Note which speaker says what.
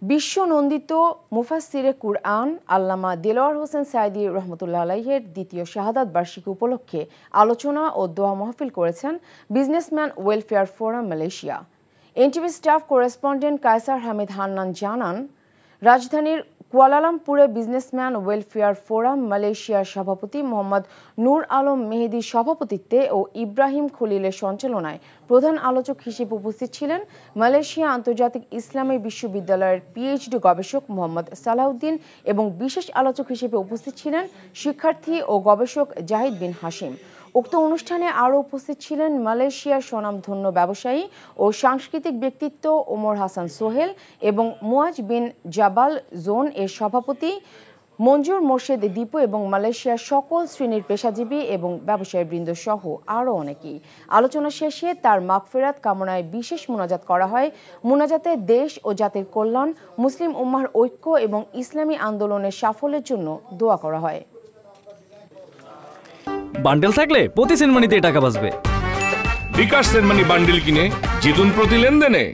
Speaker 1: বিশ্ব নন্দিত মুফাসসিরে কুরআন আল্লামা দেলোয়ার হোসেন সাঈদী রহমতুল্লাহ আলাইহির দ্বিতীয় শাহাদাত বার্ষিকী উপলক্ষে আলোচনা ও দোয়া মাহফিল করেছেন businessman welfare forum Malaysia. NTV staff correspondent Kaiser Hamid Hannan জানান, রাজধানীর কুয়ালালামপুরে বিজনেসম্যান ওয়েলফেয়ার ফোরাম মালয়েশিয়ার সভাপতি মোহাম্মদ নূর আলম মেহেদির সভাপতিত্বে ও ইব্রাহিম খলিলের সঞ্চালনায় প্রধান আলোচক হিসেবে উপস্থিত ছিলেন মালয়েশিয়া আন্তর্জাতিক ইসলামী বিশ্ববিদ্যালয়ের পিএইচডি গবেষক মোহাম্মদ সালাউদ্দিন এবং বিশেষ আলোচক হিসেবে উপস্থিত ছিলেন শিক্ষার্থী ও গবেষক জাহিদ বিন হাশিম। উক্ত অনুষ্ঠানে আরও উপস্থিত ছিলেন মালয়েশিয়ার স্বনামধন্য ব্যবসায়ী ও সাংস্কৃতিক ব্যক্তিত্ব ওমর হাসান সোহেল এবং মুয়াজ বিন জাবাল জোন এর সভাপতি মঞ্জুর মোর্শেদ দীপু এবং মালয়েশিয়ার সকল শ্রেণীর পেশাজীবী এবং ব্যবসায়ীবৃন্দ সহ আরও অনেকেই। আলোচনা শেষে তার মাগফিরাত কামনায় বিশেষ মোনাজাত করা হয়। মোনাজাতে দেশ ও জাতির কল্যাণ, মুসলিম উম্মাহর ঐক্য এবং ইসলামী আন্দোলনের সাফল্যের জন্য দোয়া করা হয়।
Speaker 2: বান্ডেল থাকলে প্রতি সেনমানিতে টাকা বাঁচবে।
Speaker 3: বিকাশ সেনমানি বান্ডেল কিনে জিতুন প্রতি লেনদেনে।